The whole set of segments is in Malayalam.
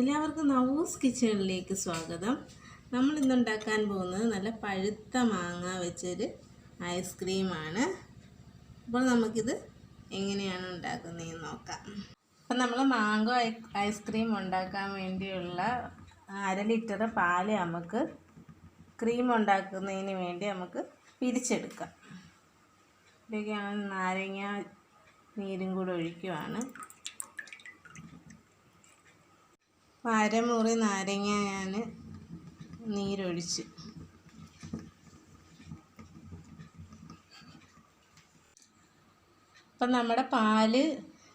എല്ലാവർക്കും നവൂസ് കിച്ചണിലേക്ക് സ്വാഗതം. നമ്മൾ ഇന്ന് ഉണ്ടാക്കാൻ പോകുന്നത് നല്ല പഴുത്ത മാങ്ങ വെച്ചൊരു ഐസ്ക്രീമാണ്. അപ്പോൾ നമുക്കിത് എങ്ങനെയാണ് ഉണ്ടാക്കുന്നതെന്ന് നോക്കാം. അപ്പം നമ്മൾ മാംഗോ ഐസ്ക്രീം ഉണ്ടാക്കാൻ വേണ്ടിയുള്ള 1/2 ലിറ്റർ പാല് നമുക്ക് ക്രീം ഉണ്ടാക്കുന്നതിന് വേണ്ടി നമുക്ക് പിരിച്ചെടുക്കാം. ഇതിലേക്കാണ് നാരങ്ങ നീരും കൂടെ ഒഴിക്കുവാണ്. അരമുറി നാരങ്ങ ഞാൻ നീരൊഴിച്ച് അപ്പം നമ്മുടെ പാല്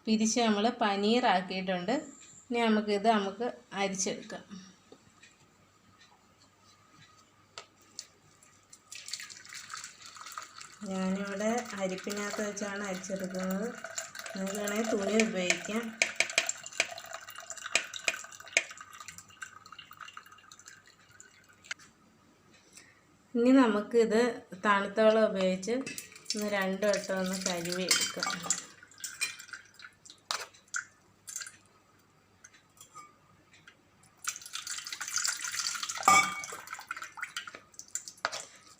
പിരിച്ച് നമ്മൾ പനീറാക്കിയിട്ടുണ്ട്. ഇനി നമുക്ക് അരിച്ചെടുക്കാം. ഞാനിവിടെ അരിപ്പിനകത്ത് വെച്ചാണ് അരിച്ചെടുക്കുന്നത്. നിങ്ങൾക്ക് വേണമെങ്കിൽ തുണി ഉപയോഗിക്കാം. ഇനി നമുക്കിത് തണുത്ത വെള്ളം ഉപയോഗിച്ച് 2 വട്ടം ഒന്ന് കഴുകി എടുക്കാം.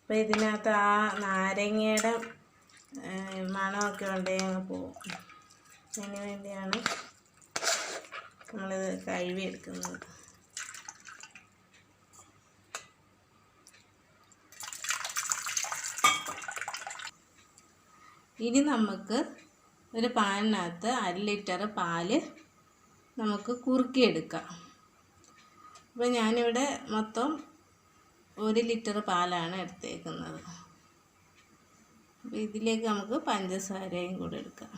അപ്പോൾ ഇതിനകത്ത് ആ നാരങ്ങയുടെ മണമൊക്കെ ഉണ്ടെങ്കിൽ പോകും. അതിന് വേണ്ടിയാണ് നമ്മളിത് കഴുകി എടുക്കുന്നത്. ഇനി നമുക്ക് ഒരു പാനിനകത്ത് 1/2 ലിറ്റർ പാല് നമുക്ക് കുറുക്കിയെടുക്കാം. അപ്പോൾ ഞാനിവിടെ മൊത്തം 1 ലിറ്റർ പാലാണ് എടുത്തേക്കുന്നത്. അപ്പോൾ ഇതിലേക്ക് നമുക്ക് പഞ്ചസാരയും കൂടെ എടുക്കാം.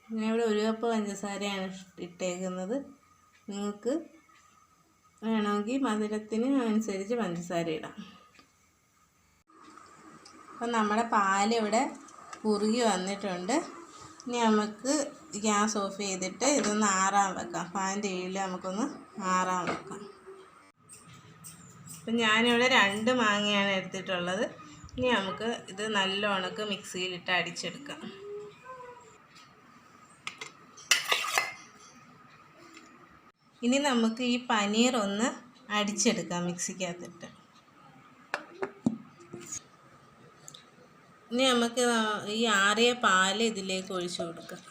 ഞാനിവിടെ 1 കപ്പ് പഞ്ചസാരയാണ് ഇട്ടേക്കുന്നത്. നിങ്ങൾക്ക് വേണമെങ്കിൽ മധുരത്തിന് അനുസരിച്ച് പഞ്ചസാര ഇടാം. അപ്പം നമ്മുടെ പാലിവിടെ കുറുകി വന്നിട്ടുണ്ട്. ഇനി നമുക്ക് ഗ്യാസ് ഓഫ് ചെയ്തിട്ട് ഇതൊന്ന് ആറാൻ വെക്കാം. ഫാനിൻ്റെ കീഴിൽ നമുക്കൊന്ന് ആറാൻ വെക്കാം. അപ്പം ഞാനിവിടെ 2 മാങ്ങയാണ് എടുത്തിട്ടുള്ളത്. ഇനി നമുക്ക് ഇത് നല്ലോണം മിക്സിയിലിട്ട് അടിച്ചെടുക്കാം. ഇനി നമുക്ക് ഈ പനീർ ഒന്ന് അടിച്ചെടുക്കാം മിക്സിക്കകത്തിട്ട്. ഇനി നമുക്ക് ഈ ആറിയ പാല് ഇതിലേക്ക് ഒഴിച്ചു കൊടുക്കാം.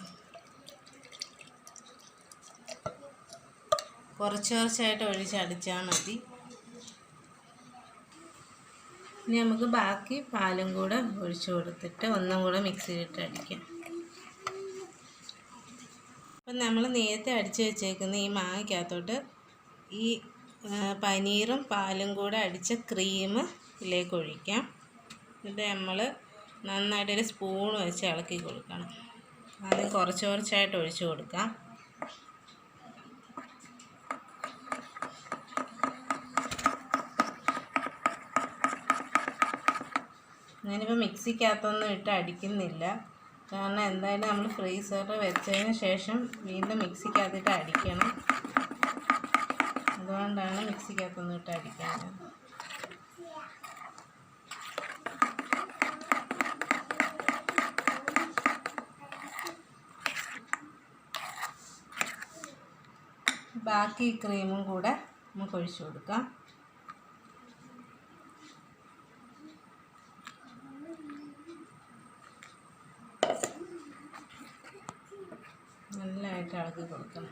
കുറച്ചായിട്ട് ഒഴിച്ചടിച്ചാൽ മതി. ഇനി നമുക്ക് ബാക്കി പാലും കൂടെ ഒഴിച്ചു കൊടുത്തിട്ട് ഒന്നും കൂടെ മിക്സിയിലിട്ട് അടിക്കാം. അപ്പം നമ്മൾ നേരത്തെ അടിച്ച് വെച്ചേക്കുന്ന ഈ മാങ്ങയ്ക്കകത്തോട്ട് ഈ പനീറും പാലും കൂടെ അടിച്ച ക്രീം ഇതിലേക്ക് ഒഴിക്കാം. എന്നിട്ട് നമ്മൾ നന്നായിട്ടൊരു സ്പൂൺ വെച്ച് ഇളക്കി കൊടുക്കണം. ആദ്യം കുറച്ചായിട്ട് ഒഴിച്ചു കൊടുക്കാം. ഞാനിപ്പോൾ മിക്സിക്കകത്തൊന്നും ഇട്ട് അടിക്കുന്നില്ല. കാരണം എന്തായാലും നമ്മൾ ഫ്രീസറിൽ വെച്ചതിന് ശേഷം വീണ്ടും മിക്സിക്കകത്തിട്ട് അടിക്കണം. അതുകൊണ്ടാണ് മിക്സിക്കകത്തൊന്നും ഇട്ട് അടിക്കുന്നത്. ബാക്കി ക്രീമും കൂടെ നമുക്ക് ഒഴിച്ചു കൊടുക്കാം. നല്ലതായിട്ട് ഇളക്കി കൊടുക്കണം.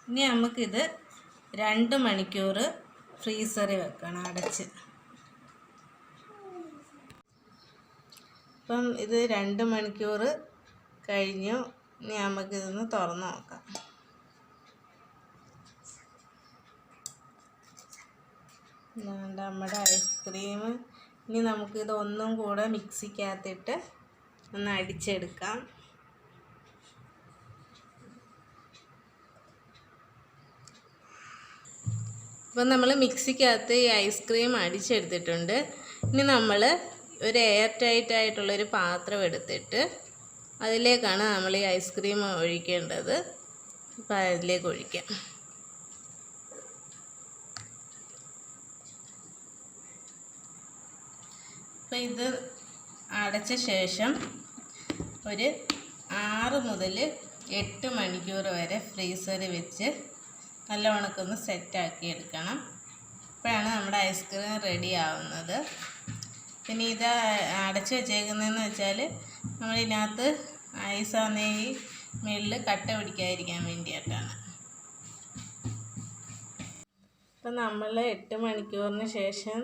ഇനി നമുക്കിത് 2 മണിക്കൂർ ഫ്രീസറിൽ വെക്കണം അടച്ച്. അപ്പം ഇത് 2 മണിക്കൂർ കഴിഞ്ഞു. ഇനി നമുക്കിതൊന്ന് തുറന്ന് നോക്കാം. നമ്മുടെ ഐസ്ക്രീം ഇനി നമുക്കിത് ഒന്നും കൂടെ മിക്സിക്കകത്തിട്ട് ഒന്ന് അടിച്ചെടുക്കാം. അപ്പം നമ്മൾ മിക്സിക്കകത്ത് ഈ ഐസ്ക്രീം അടിച്ചെടുത്തിട്ടുണ്ട്. ഇനി നമ്മൾ ഒരു എയർ ടൈറ്റ് ആയിട്ടുള്ളൊരു പാത്രം എടുത്തിട്ട് അതിലേക്കാണ് നമ്മൾ ഈ ഐസ്ക്രീം ഒഴിക്കേണ്ടത്. അപ്പോൾ അതിലേക്ക് ഒഴിക്കാം. അപ്പോൾ ഇത് അടച്ച ശേഷം ഒരു 6 മുതൽ 8 മണിക്കൂർ വരെ ഫ്രീസറിൽ വെച്ച് നല്ല ഉണക്കൊന്ന് സെറ്റാക്കി എടുക്കണം. അപ്പോഴാണ് നമ്മുടെ ഐസ്ക്രീം റെഡി ആവുന്നത്. പിന്നെ ഇത് അടച്ച് വെച്ചേക്കുന്നതെന്ന് വെച്ചാൽ നമ്മളിതിനകത്ത് ഐസാണെങ്കിൽ മുകളിൽ കട്ട പിടിക്കാതിരിക്കാൻ വേണ്ടിയിട്ടാണ്. അപ്പം നമ്മൾ 8 മണിക്കൂറിന് ശേഷം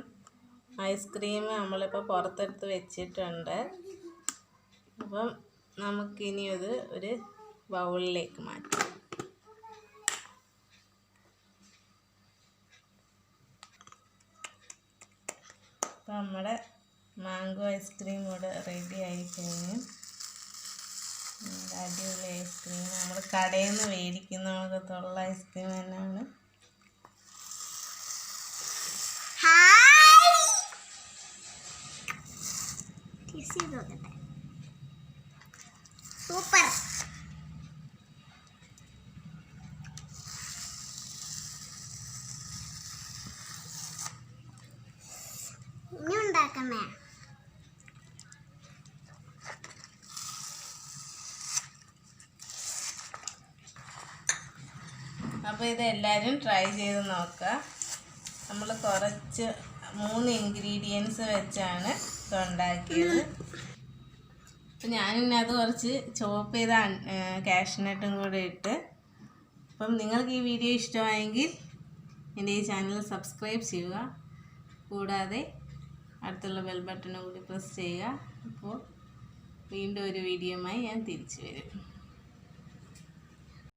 ഐസ്ക്രീം നമ്മളിപ്പോൾ പുറത്തെടുത്ത് വെച്ചിട്ടുണ്ട്. അപ്പം നമുക്കിനി അത് ഒരു ബൗളിലേക്ക് മാറ്റാം. അപ്പം നമ്മുടെ മാംഗോ ഐസ്ക്രീം ഇവിടെ റെഡി ആയി കഴിഞ്ഞു. അടിപൊളി ഐസ്ക്രീം നമ്മൾ കടയിൽ നിന്ന് മേടിക്കുന്ന പോലത്തുള്ള ഐസ്ക്രീം തന്നെയാണ്. സൂപ്പർ. ഇനി ഉണ്ടാക്കണേ. അപ്പോൾ ഇതെല്ലാവരും ട്രൈ ചെയ്ത് നോക്കുക. നമ്മൾ കുറച്ച് 3 ഇൻഗ്രീഡിയൻസ് വെച്ചാണ് ഇതുണ്ടാക്കിയത്. അപ്പം ഞാനിതിനകത്ത് കുറച്ച് ചോപ്പ് ചെയ്ത കാഷ്നട്ടും കൂടെ ഇട്ട്. അപ്പം നിങ്ങൾക്ക് ഈ വീഡിയോ ഇഷ്ടമായെങ്കിൽ എൻ്റെ ഈ ചാനൽ സബ്സ്ക്രൈബ് ചെയ്യുക. കൂടാതെ അടുത്തുള്ള ബെൽ ബട്ടണും കൂടി പ്രസ് ചെയ്യുക. അപ്പോൾ വീണ്ടും ഒരു വീഡിയോയുമായി ഞാൻ തിരിച്ചു വരും.